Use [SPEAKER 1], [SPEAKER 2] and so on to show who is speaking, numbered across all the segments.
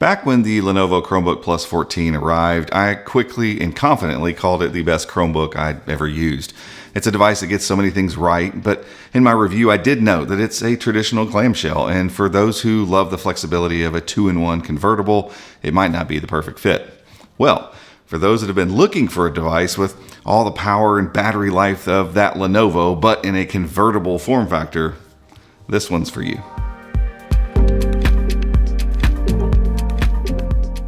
[SPEAKER 1] Back when the Lenovo Chromebook Plus 14 arrived, I quickly and confidently called it the best Chromebook I'd ever used. It's a device that gets so many things right, but in my review I did note that it's a traditional clamshell, and for those who love the flexibility of a 2-in-1 convertible, it might not be the perfect fit. Well, for those that have been looking for a device with all the power and battery life of that Lenovo, but in a convertible form factor, this one's for you.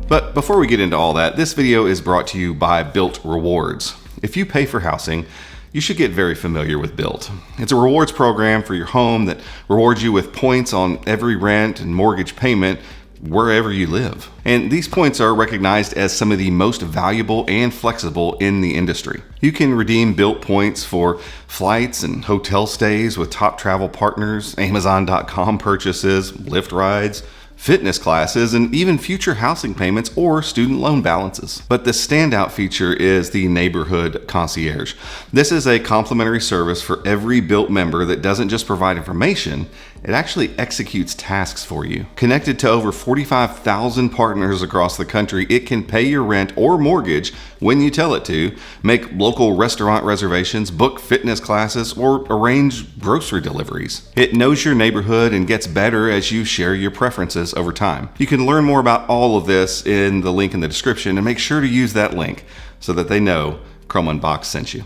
[SPEAKER 1] But before we get into all that, this video is brought to you by Bilt Rewards. If you pay for housing, you should get very familiar with Bilt. It's a rewards program for your home that rewards you with points on every rent and mortgage payment wherever you live. And these points are recognized as some of the most valuable and flexible in the industry. You can redeem Bilt points for flights and hotel stays with top travel partners, Amazon.com purchases, Lyft rides, fitness classes, and even future housing payments or student loan balances. But the standout feature is the Neighborhood Concierge. This is a complimentary service for every Bilt member that doesn't just provide information, it actually executes tasks for you. Connected to over 45,000 partners across the country, it can pay your rent or mortgage when you tell it to, make local restaurant reservations, book fitness classes, or arrange grocery deliveries. It knows your neighborhood and gets better as you share your preferences over time. You can learn more about all of this in the link in the description, and make sure to use that link so that they know Chrome Unboxed sent you.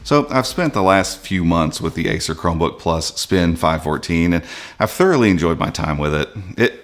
[SPEAKER 1] So I've spent the last few months with the Acer Chromebook Plus Spin 514, and I've thoroughly enjoyed my time with it.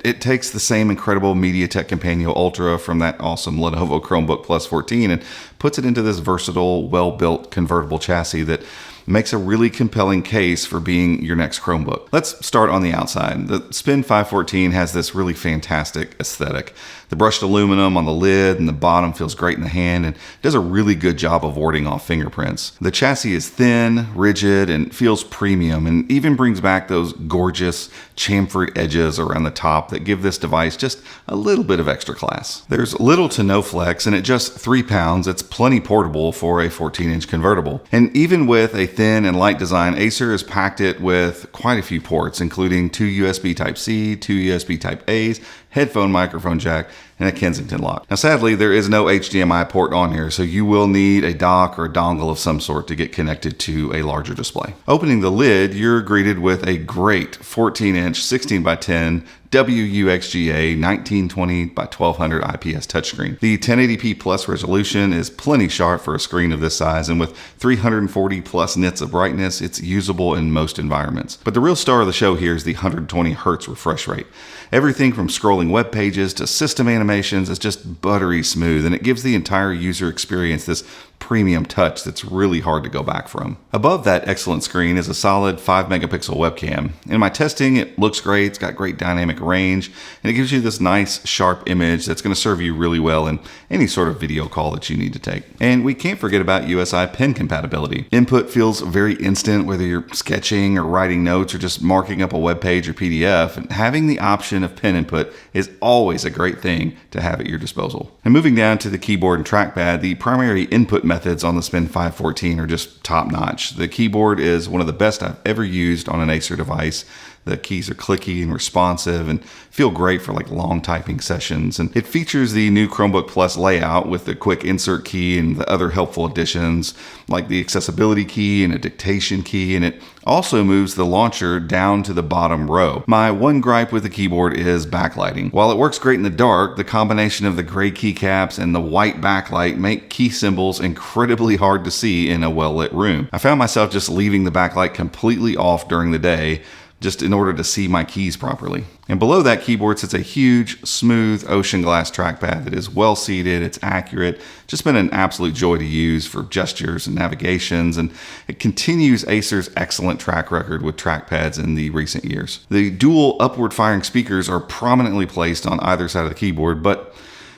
[SPEAKER 1] It takes the same incredible MediaTek Kompanio Ultra from that awesome Lenovo Chromebook Plus 14 and puts it into this versatile, well-built convertible chassis that makes a really compelling case for being your next Chromebook. Let's start on the outside. The Spin 514 has this really fantastic aesthetic. The brushed aluminum on the lid and the bottom feels great in the hand and does a really good job of warding off fingerprints. The chassis is thin, rigid, and feels premium, and even brings back those gorgeous chamfered edges around the top that give this device just a little bit of extra class. There's little to no flex, and at just 3 pounds, it's plenty portable for a 14-inch convertible. And even with a thin and light design, Acer has packed it with quite a few ports, including 2 USB Type-C, 2 USB Type-A's, headphone microphone jack, and a Kensington lock. Now sadly, there is no HDMI port on here, so you will need a dock or a dongle of some sort to get connected to a larger display. Opening the lid, you're greeted with a great 14-inch 16x10 WUXGA 1920 by 1200 IPS touchscreen. The 1080p plus resolution is plenty sharp for a screen of this size, and with 340 plus nits of brightness, it's usable in most environments. But the real star of the show here is the 120 Hz refresh rate. Everything from scrolling web pages to system animations is just buttery smooth, and it gives the entire user experience this premium touch that's really hard to go back from. Above that excellent screen is a solid 5-megapixel webcam. In my testing, it looks great, it's got great dynamic range, and it gives you this nice sharp image that's going to serve you really well in any sort of video call that you need to take. And we can't forget about USI pen compatibility. Input feels very instant, whether you're sketching or writing notes or just marking up a web page or PDF, and having the option of pen input is always a great thing to have at your disposal. And moving down to the keyboard and trackpad, the primary input methods on the Spin 514 are just top-notch. The keyboard is one of the best I've ever used on an Acer device. The keys are clicky and responsive and feel great for like long typing sessions. And it features the new Chromebook Plus layout with the quick insert key and the other helpful additions like the accessibility key and a dictation key, and it also moves the launcher down to the bottom row. My one gripe with the keyboard is backlighting. While it works great in the dark, the combination of the gray keycaps and the white backlight make key symbols incredibly hard to see in a well-lit room. I found myself just leaving the backlight completely off during the day, just in order to see my keys properly. And below that keyboard sits a huge, smooth ocean glass trackpad that is well seated, it's accurate, just been an absolute joy to use for gestures and navigations, and it continues Acer's excellent track record with trackpads in the recent years. The dual upward firing speakers are prominently placed on either side of the keyboard, but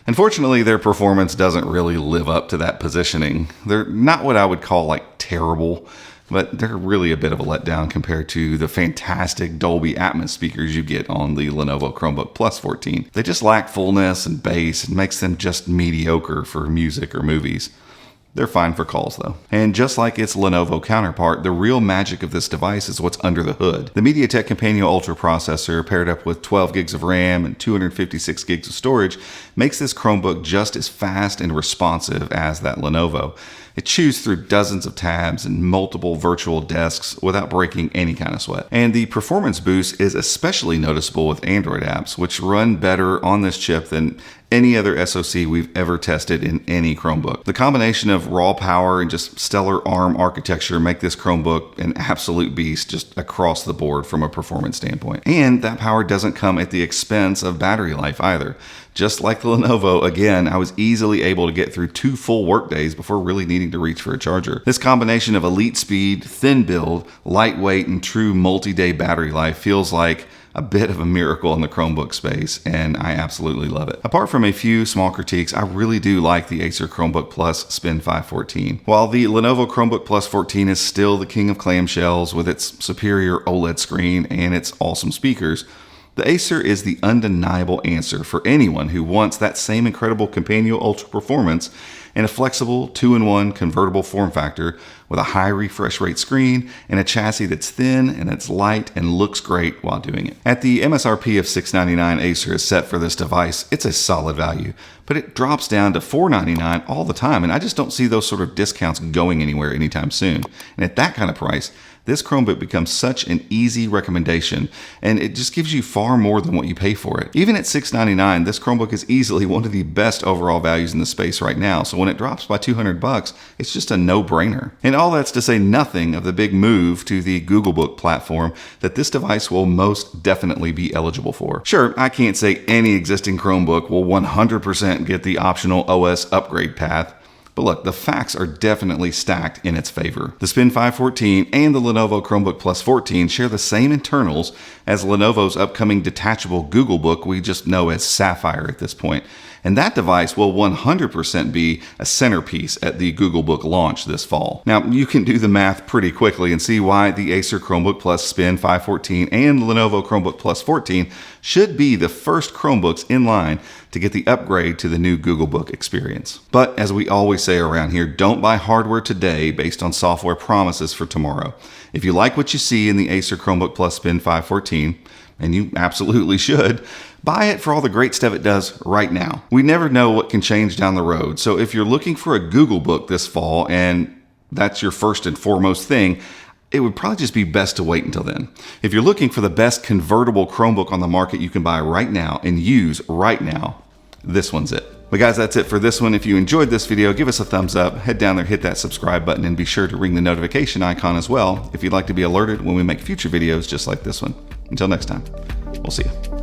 [SPEAKER 1] unfortunately, their performance doesn't really live up to that positioning. They're not what I would call like terrible, but they're really a bit of a letdown compared to the fantastic Dolby Atmos speakers you get on the Lenovo Chromebook Plus 14. They just lack fullness and bass and makes them just mediocre for music or movies. They're fine for calls though. And just like its Lenovo counterpart, the real magic of this device is what's under the hood. The MediaTek Kompanio Ultra processor, paired up with 12 gigs of RAM and 256 gigs of storage, makes this Chromebook just as fast and responsive as that Lenovo. It chews through dozens of tabs and multiple virtual desks without breaking any kind of sweat. And the performance boost is especially noticeable with Android apps, which run better on this chip than any other SoC we've ever tested in any Chromebook. The combination of raw power and just stellar ARM architecture make this Chromebook an absolute beast just across the board from a performance standpoint. And that power doesn't come at the expense of battery life either. Just like the Lenovo, again, I was easily able to get through 2 full work days before really needing to reach for a charger. This combination of elite speed, thin build, lightweight, and true multi-day battery life feels like a bit of a miracle in the Chromebook space, and I absolutely love it. Apart from a few small critiques, I really do like the Acer Chromebook Plus Spin 514. While the Lenovo Chromebook Plus 14 is still the king of clamshells with its superior OLED screen and its awesome speakers, the Acer is the undeniable answer for anyone who wants that same incredible Kompanio Ultra performance and a flexible 2-in-1 convertible form factor with a high refresh rate screen and a chassis that's thin and it's light and looks great while doing it. At the MSRP of $699 Acer is set for this device, it's a solid value, but it drops down to $499 all the time, and I just don't see those sort of discounts going anywhere anytime soon. And at that kind of price, this Chromebook becomes such an easy recommendation, and it just gives you far more than what you pay for it. Even at $699, this Chromebook is easily one of the best overall values in the space right now, so when it drops by $200, it's just a no-brainer. And all that's to say nothing of the big move to the Google Book platform that this device will most definitely be eligible for. Sure, I can't say any existing Chromebook will 100% get the optional OS upgrade path, but look, the facts are definitely stacked in its favor. The Spin 514 and the Lenovo Chromebook Plus 14 share the same internals as Lenovo's upcoming detachable Google Book we just know as Sapphire at this point. And that device will 100% be a centerpiece at the Google Book launch this fall. Now, you can do the math pretty quickly and see why the Acer Chromebook Plus Spin 514 and Lenovo Chromebook Plus 14 should be the first Chromebooks in line to get the upgrade to the new Google Book experience. But as we always say around here, don't buy hardware today based on software promises for tomorrow. If you like what you see in the Acer Chromebook Plus Spin 514, and you absolutely should, buy it for all the great stuff it does right now. We never know what can change down the road, so if you're looking for a Google Book this fall and that's your first and foremost thing, it would probably just be best to wait until then. If you're looking for the best convertible Chromebook on the market you can buy right now and use right now, this one's it. But guys, that's it for this one. If you enjoyed this video, give us a thumbs up, head down there, hit that subscribe button, and be sure to ring the notification icon as well if you'd like to be alerted when we make future videos just like this one. Until next time, we'll see you.